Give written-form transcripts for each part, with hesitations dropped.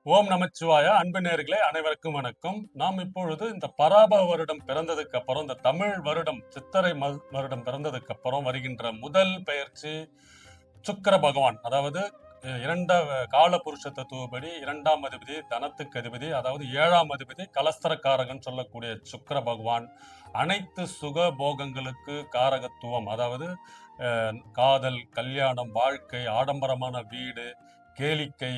ஓம் நமச்சிவாய. அன்பு நேயர்களே அனைவருக்கும் வணக்கம். நாம் இப்பொழுது இந்த பராப வருடம் பிறந்ததுக்கு அப்புறம், இந்த தமிழ் வருடம் சித்திரை வருடம் பிறந்ததுக்கு அப்புறம் வருகின்ற முதல் பெயர்ச்சி சுக்கிர பகவான். அதாவது கால புருஷ தத்துவப்படி 2ஆம் அதிபதி தனத்துக்கு அதிபதி, அதாவது 7ஆம் அதிபதி கலஸ்தரக்காரகன் சொல்லக்கூடிய சுக்கிர பகவான் அனைத்து சுக போகங்களுக்கு காரகத்துவம். அதாவது காதல், கல்யாணம், வாழ்க்கை, ஆடம்பரமான வீடு, கேளிக்கை,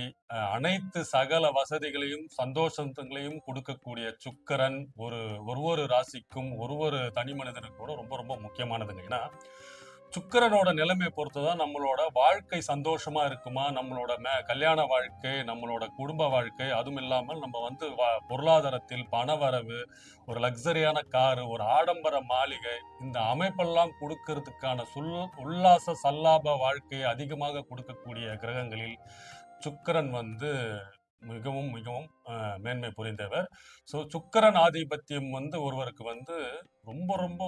அனைத்து சகல வசதிகளையும் சந்தோஷங்களையும் கொடுக்கக்கூடிய சுக்கிரன் ஒரு ராசிக்கும் ஒரு தனி மனிதனுக்கு கூட ரொம்ப ரொம்ப முக்கியமானதுங்க. ஏன்னா சுக்கிரனோட நிலைமையை பொறுத்துதான் நம்மளோட வாழ்க்கை சந்தோஷமா இருக்குமா, நம்மளோட கல்யாண வாழ்க்கை, நம்மளோட குடும்ப வாழ்க்கை, அதுவும் இல்லாமல் நம்ம வந்து பொருளாதாரத்தில் பணவரவு, ஒரு லக்ஸரியான காரு, ஒரு ஆடம்பர மாளிகை, இந்த அமைப்பெல்லாம் கொடுக்கறதுக்கான உல்லாச சல்லாப வாழ்க்கையை அதிகமாக கொடுக்கக்கூடிய கிரகங்களில் சுக்கிரன் வந்து மிகவும் மிகவும் மேன்மை புரிந்தவர். ஸோ சுக்கிரன் ஆதிபத்தியம் வந்து ஒருவருக்கு வந்து ரொம்ப ரொம்ப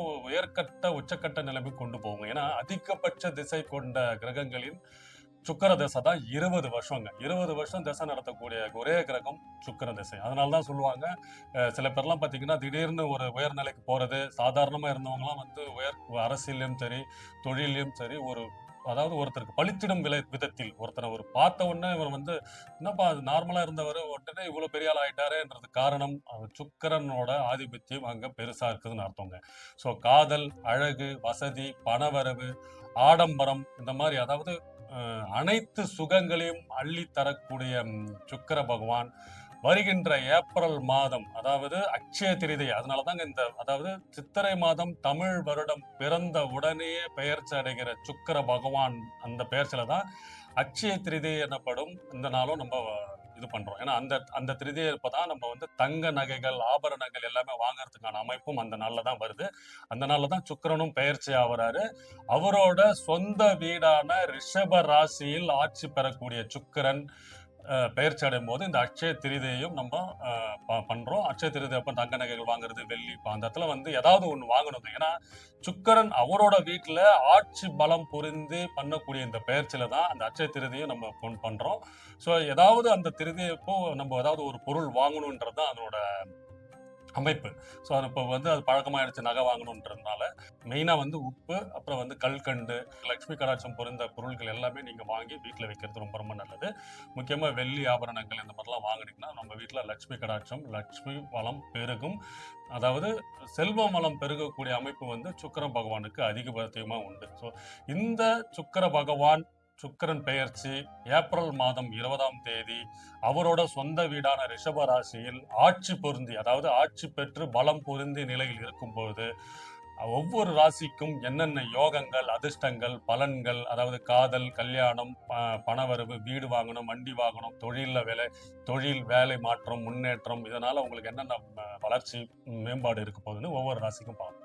உச்சக்கட்ட நிலைமை கொண்டு போகும். ஏன்னா அதிகபட்ச திசை கொண்ட கிரகங்களில் சுக்கிர திசை தான் 20 வருஷங்க. 20 வருஷம் திசை நடத்தக்கூடிய ஒரே கிரகம் சுக்கிர திசை. அதனால தான் சொல்லுவாங்க, சில பேர்லாம் பார்த்தீங்கன்னா திடீர்னு ஒரு உயர்நிலைக்கு போறது, சாதாரணமா இருந்தவங்கலாம் வந்து அரசியல்லயும் சரி, தொழில்லயும் சரி, அதாவது ஒருத்தருக்கு பளிச்சிடும் விதத்தில் ஒருத்தரை பார்த்த உடனே இவர் வந்து என்னப்பா அது நார்மலா இருந்தவர் உடனே இவ்வளவு பெரிய ஆள் ஆயிட்டாருன்றது காரணம் சுக்கிரனோட ஆதிபத்தியம் அங்க பெருசா இருக்குதுன்னு அர்த்தங்க. ஸோ காதல், அழகு, வசதி, பணவரவு, ஆடம்பரம், இந்த மாதிரி அதாவது அனைத்து சுகங்களையும் அள்ளி தரக்கூடிய சுக்கிர பகவான் வருகின்ற ஏப்ரல் மாதம், அதாவது அட்சய திருதியை, அதனாலதாங்க அதாவது சித்திரை மாதம் தமிழ் வருடம் பிறந்த உடனேயே பெயர்ச்சி அடைகிற சுக்கிர பகவான் அந்த பெயர்ச்சியில தான் அட்சய திருதியை எனப்படும் இந்த நாளும் நம்ம இது பண்றோம். ஏன்னா அந்த அந்த திருதியை இப்பதான் நம்ம வந்து தங்க நகைகள், ஆபரணங்கள் எல்லாமே வாங்குறதுக்கான அமைப்பும் அந்த நாள்ல தான் வருது. அந்த நாள்ல தான் சுக்கிரனும் பெயர்ச்சி ஆகுறாரு. அவரோட சொந்த வீடான ரிஷப ராசியில் ஆட்சி பெறக்கூடிய சுக்கிரன் பெயர்ச்சி அடையும் போது இந்த அட்சய திருதியையும் நம்ம பண்றோம். அட்சய திருதி அப்ப தங்க நகைகள் வாங்குறது, வெள்ளி, அந்த இடத்துல வந்து ஏதாவது ஒண்ணு வாங்கணும். ஏன்னா சுக்கிரன் அவரோட வீட்டுல ஆட்சி பலம் புரிந்து பண்ணக்கூடிய இந்த பெயர்ச்சியில தான் அந்த அட்சய திருதியும் நம்ம பண்றோம். ஸோ ஏதாவது அந்த திருதியப்போ நம்ம ஏதாவது ஒரு பொருள் வாங்கணுன்றது தான் அதனோட அமைப்பு. ஸோ அது இப்போ வந்து அது பழக்கமாயிடுச்சு நகை வாங்கணுன்றதுனால, மெயினா வந்து உப்பு, அப்புறம் வந்து கல்கண்டு, லட்சுமி கடாட்சம் பொருந்த பொருட்கள் எல்லாமே நீங்க வாங்கி வீட்ல வைக்கிறது ரொம்ப ரொம்ப நல்லது. முக்கியமா வெள்ளி ஆபரணங்கள் இந்த மாதிரிலாம் வாங்குனீங்கன்னா, நம்ம வீட்ல லட்சுமி கடாட்சம், லட்சுமி வளம் பெருகும். அதாவது செல்வ வளம் பெருகக்கூடிய அமைப்பு வந்து சுக்கிர பகவானுக்கு அதிகபட்சமா உண்டு. ஸோ இந்த சுக்கிர பகவான் சுக்கிரன் பெயர்ச்சி ஏப்ரல் மாதம் 20ஆம் தேதி அவரோட சொந்த வீடான ரிஷப ராசியில் ஆட்சி பொருந்தி, அதாவது ஆட்சி பெற்று பலம் பொருந்தி நிலையில் இருக்கும் பொழுது ஒவ்வொரு ராசிக்கும் என்னென்ன யோகங்கள், அதிர்ஷ்டங்கள், பலன்கள், அதாவது காதல், கல்யாணம், பணவரவு, வீடு வாங்கணும், வண்டி வாங்கணும், தொழில் வேலை மாற்றம், முன்னேற்றம், இதனால உங்களுக்கு என்னென்ன வளர்ச்சி, மேம்பாடு இருக்க போகுதுன்னு ஒவ்வொரு ராசிக்கும் பார்ப்போம்.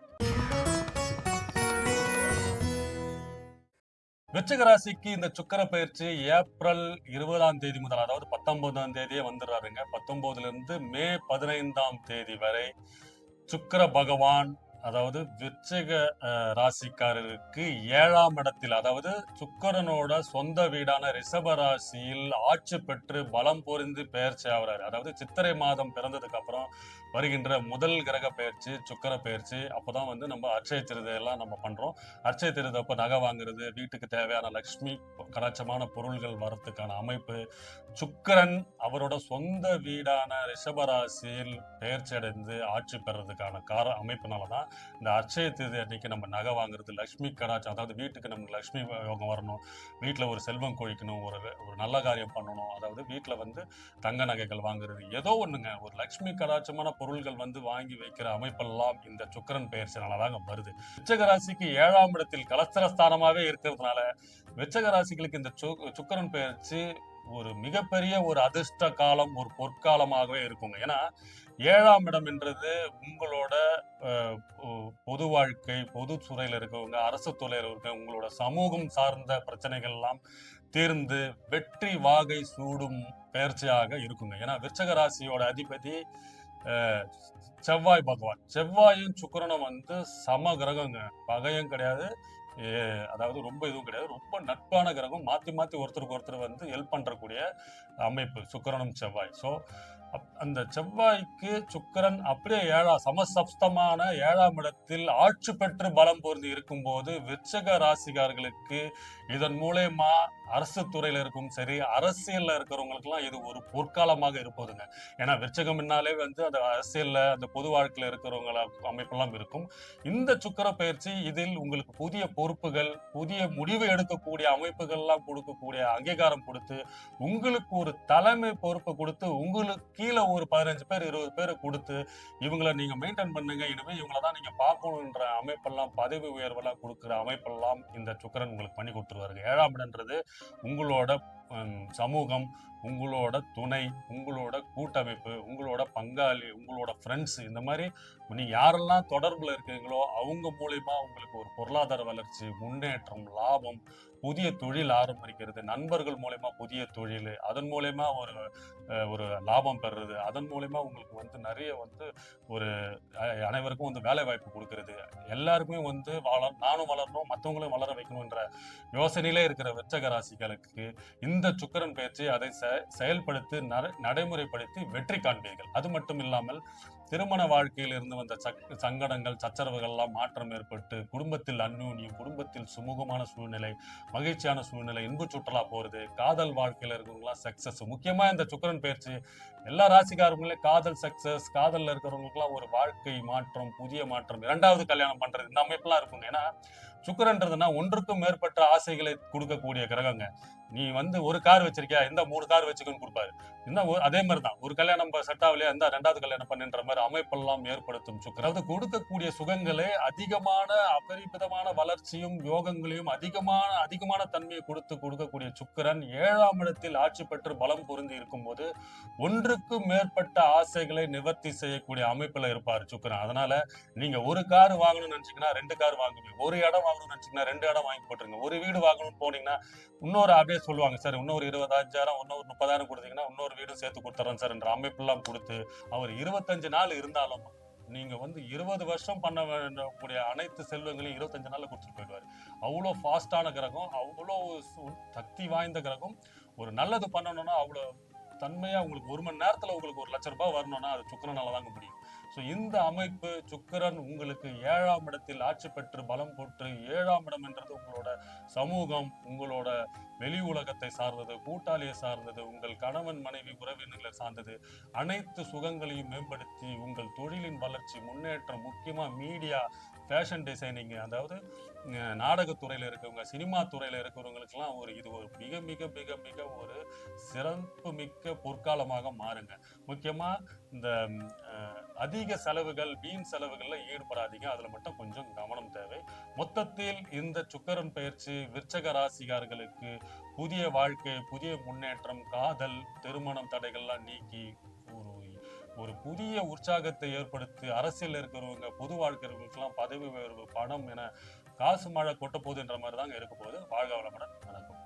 விருச்சிக ராசிக்கு இந்த சுக்கிர பயிற்சி ஏப்ரல் 20ஆம் தேதி முதல், அதாவது 19ஆம் தேதியே வந்துடுறாருங்க. 19ல இருந்து மே 15ஆம் தேதி வரை சுக்கிர பகவான், அதாவது விருச்சிக ராசிக்காரருக்கு 7ஆம் இடத்தில், அதாவது சுக்கிரனோட சொந்த வீடான ரிஷப ராசியில் ஆட்சி பெற்று பலம் பொருந்து பெயர்ச்சி ஆகிறாரு. அதாவது சித்திரை மாதம் பிறந்ததுக்கு அப்புறம் வருகின்ற முதல் கிரக பெயர்ச்சி சுக்கிர பெயர்ச்சி. அப்பதான் வந்து நம்ம அட்சய திருதையெல்லாம் நம்ம பண்றோம். அட்சய திருதை அப்ப நகை வாங்குறது, வீட்டுக்கு தேவையான லட்சுமி கடாட்சமான பொருள்கள் வரத்துக்கான அமைப்பு. சுக்கிரன் அவரோட சொந்த வீடான ரிஷபராசியில் பெயர்ச்சி அடைந்து ஆட்சி பெறதுக்கான அமைப்புனாலதான் இந்த அட்சய திருதி அன்னைக்கு நம்ம நகை வாங்குறது, லட்சுமி கடாட்சம், அதாவது வீட்டுக்கு நமக்கு லட்சுமி யோகம் வரணும், வீட்டுல ஒரு செல்வம் கொழிக்கணும், ஒரு ஒரு நல்ல காரியம் பண்ணணும், அதாவது வீட்டுல வந்து தங்க நகைகள் வாங்குறது, ஏதோ ஒண்ணுங்க, ஒரு லட்சுமி கடாட்சமான பொருள்கள் வந்து வாங்கி வைக்கிற அமைப்பெல்லாம் இந்த சுக்கிரன் பெயர்ச்சினாலதாங்க வருது. விருச்சிக ராசிக்கு 7ஆம் இடத்தில் கலஸ்தரஸ்தானமாவே இருக்கிறதுனால விருச்சிக ராசிகளுக்கு இந்த சுக்கிரன் பெயர்ச்சி ஒரு மிகப்பெரிய ஒரு அதிர்ஷ்ட காலம், ஒரு பொற்காலமாகவே இருக்குங்க. ஏன்னா 7ஆம் இடம் என்றது உங்களோட பொது வாழ்க்கை, பொது துறையில இருக்கவங்க, அரசு துறையில இருக்க உங்களோட சமூகம் சார்ந்த பிரச்சனைகள் எல்லாம் தீர்ந்து வெற்றி வாகை சூடும் பெயர்ச்சியாக இருக்குங்க. ஏன்னா விருச்சிக ராசியோட அதிபதி செவ்வாய் பகவான். செவ்வாயும் சுக்கிரனும் வந்து சம கிரகங்க, பகையும் கிடையாது, அதாவது ரொம்ப இதுவும் கிடையாது, ரொம்ப நட்பான கிரகம். மாத்தி மாத்தி ஒருத்தருக்கு ஒருத்தர் வந்து ஹெல்ப் பண்றக்கூடிய அமைப்பு சுக்கிரனும் செவ்வாய். ஸோ அந்த செவ்வாய்க்கு சுக்கிரன் அப்படியே சமசப்தமான 7ஆம் இடத்தில் ஆட்சி பெற்று பலம் பொருந்தி இருக்கும்போது விருச்சிக ராசிக்காரர்களுக்கு இதன் மூலயமா அரசு துறையில இருக்கும் சரி, அரசியல்ல இருக்கிறவங்களுக்கு எல்லாம் இது ஒரு பொற்காலமாக இருப்பதுங்க. ஏன்னா விருச்சகம் முன்னாலே வந்து அந்த அரசியல்ல அந்த பொது வாழ்க்கையில இருக்கிறவங்கள அமைப்பெல்லாம் இருக்கும். இந்த சுக்கிர பயிற்சி இதில் உங்களுக்கு புதிய பொறுப்புகள், புதிய முடிவு எடுக்கக்கூடிய அமைப்புகள் எல்லாம் கொடுக்கக்கூடிய அங்கீகாரம் கொடுத்து, உங்களுக்கு ஒரு தலைமை பொறுப்பை கொடுத்து, உங்களுக்கு கீழே ஒரு 15 பேர் 20 பேரை கொடுத்து இவங்களை நீங்க மெயின்டைன் பண்ணுங்க, இனிமே இவங்களை தான் நீங்க பார்க்கணுன்ற அமைப்பெல்லாம், பதவி உயர்வெல்லாம் கொடுக்குற அமைப்பெல்லாம் இந்த சுக்கிரன் உங்களுக்கு பண்ணி கொடுத்துருவாருங்க. 7ஆம் இடம்ன்றது உங்களோட சமூகம், உங்களோட துணை, உங்களோட கூட்டமைப்பு, உங்களோட பங்காளி, உங்களோட ஃப்ரெண்ட்ஸ், இந்த மாதிரி நீங்க யாரெல்லாம் தொடர்புல இருக்கீங்களோ அவங்க மூலியமா உங்களுக்கு ஒரு பொருளாதார வளர்ச்சி, முன்னேற்றம், லாபம், புதிய தொழில் ஆரம்பிக்கிறது, நண்பர்கள் மூலயமா புதிய தொழில், அதன் மூலயமா ஒரு லாபம் பெறுறது, அதன் மூலயமா உங்களுக்கு வந்து நிறைய வந்து ஒரு அனைவருக்கும் வந்து வேலை வாய்ப்பு கொடுக்கறது, எல்லாருக்குமே வந்து நானும் வளரணும், மற்றவங்களும் வளர வைக்கணும்ன்ற யோசனையிலே இருக்கிற விருச்சிக ராசிகளுக்கு இந்த சுக்கிரன் பயிற்சி அதை செயல்படுத்தி நடைமுறைப்படுத்தி வெற்றி காண்பீர்கள். அது மட்டும் இல்லாமல் திருமண வாழ்க்கையில் இருந்து வந்த சங்கடங்கள், சச்சரவுகள் எல்லாம் மாற்றம் ஏற்பட்டு குடும்பத்தில் அந்யோன்யம், குடும்பத்தில் சுமூகமான சூழ்நிலை, மகிழ்ச்சியான சூழ்நிலை, இன்பு சுற்றுலா போறது, காதல் வாழ்க்கையில இருக்கிறவங்களாம் சக்சஸ். முக்கியமா இந்த சுக்கிரன் பயிற்சி எல்லா ராசிக்காரங்களே காதல் சக்சஸ், காதல்ல இருக்கிறவங்களுக்குலாம் ஒரு வாழ்க்கை மாற்றம், புதிய மாற்றம், 2வது கல்யாணம் பண்றது, இந்த அமைப்பெல்லாம் இருக்குங்க. ஏன்னா சுக்கிரன்றதுன்னா ஒன்றுக்கும் மேற்பட்ட ஆசைகளை கொடுக்கக்கூடிய கிரகங்க. நீ வந்து ஒரு கார் வச்சிருக்கியா, இந்த 3 கார் வச்சுக்கன்னு கொடுப்பாரு. இன்னும் அதே மாதிரிதான் ஒரு கல்யாணம் செட் ஆகலையா, இந்த 2வது கல்யாணம் பண்ணுன்ற மாதிரி அமைப்பெல்லாம் ஏற்படுத்தும் சுக்கிரன். அதாவது கொடுக்கக்கூடிய சுகங்களே அதிகமான அபரிமிதமான வளர்ச்சியும் யோகங்களையும் அதிகமான தன்மையை கொடுக்கக்கூடிய சுக்கிரன் 7ஆம் இடத்தில் ஆட்சி பெற்று பலம் பொருந்தி இருக்கும் போது ஒன்றுக்கும் மேற்பட்ட ஆசைகளை நிவர்த்தி செய்யக்கூடிய அமைப்புல இருப்பாரு சுக்கிரன். அதனால நீங்க ஒரு கார் வாங்கணும்னு நினைச்சீங்கன்னா 2 கார் வாங்குவீங்க, ஒரு இடம் வாங்கணும்னு நினைச்சீங்கன்னா 2 இடம் வாங்கி போட்டுருங்க, ஒரு வீடு வாங்கணும்னு போனீங்கன்னா இன்னொரு அப்படியே சொல்லுவாங்க, சார் இன்னொரு 25,000 இன்னொரு 30,000 கொடுத்தீங்கன்னா இன்னொரு வீடும் சேர்த்து கொடுத்துறேன் சார் என்ற அமைப்பெல்லாம் கொடுத்து அவர் 25 நாள் இருந்தாலும் நீங்க வந்து 20 வருஷம் பண்ண வேண்டிய அனைத்து செல்வங்களையும் 25 நாள்ல கொடுத்துட்டு போயிடுவாரு. அவ்வளோ ஃபாஸ்டான கிரகம், அவ்வளோ சக்தி வாய்ந்த கிரகம். ஒரு நல்லது பண்ணணும்னா அவ்வளோ தன்மையா உங்களுக்கு 1 மணி நேரத்துல உங்களுக்கு 1,00,000 ரூபாய் வரணும்னா அது சுக்கிரனால தாங்க முடியும். ஸோ இந்த அமைப்பு சுக்கிரன் உங்களுக்கு 7ஆம் இடத்தில் ஆட்சி பெற்று பலம் போட்டு, 7ஆம் இடம் என்றது உங்களோட சமூகம், உங்களோட வெளி உலகத்தை சார்ந்தது, கூட்டாளியை சார்ந்தது, உங்கள் கணவன் மனைவி உறவினர்களை சார்ந்தது, அனைத்து சுகங்களையும் மேம்படுத்தி உங்கள் தொழிலின் வளர்ச்சி, முன்னேற்றம், முக்கியமா மீடியா, ஃபேஷன் டிசைனிங், அதாவது நாடகத்துறையில இருக்கவங்க, சினிமா துறையில இருக்கிறவங்களுக்கெல்லாம் இது ஒரு மிக மிக மிக மிக ஒரு சிறப்பு மிக்க பொற்காலமாக மாறுங்க. முக்கியமா இந்த அதிக செலவுகள், வீண் செலவுகள்ல ஈடுபடாதீங்க, அதுல மட்டும் கொஞ்சம் கவனம் தேவை. மொத்தத்தில் இந்த சுக்கிரன் பயிற்சி விருச்சிக ராசிக்காரர்களுக்கு புதிய வாழ்க்கை, புதிய முன்னேற்றம், காதல், திருமணம் தடைகள்லாம் நீக்கி ஒரு புதிய உற்சாகத்தை ஏற்படுத்தி அரசியல் இருக்கிறவங்க, பொது வாழ்க்கைகளுக்கெல்லாம் பதவி உயர்வு, பணம் என காசு மழை கொட்ட போகுதுன்ற மாதிரி தாங்க இருக்க போகுது. வாழ்க வளமுடன். வணக்கம்.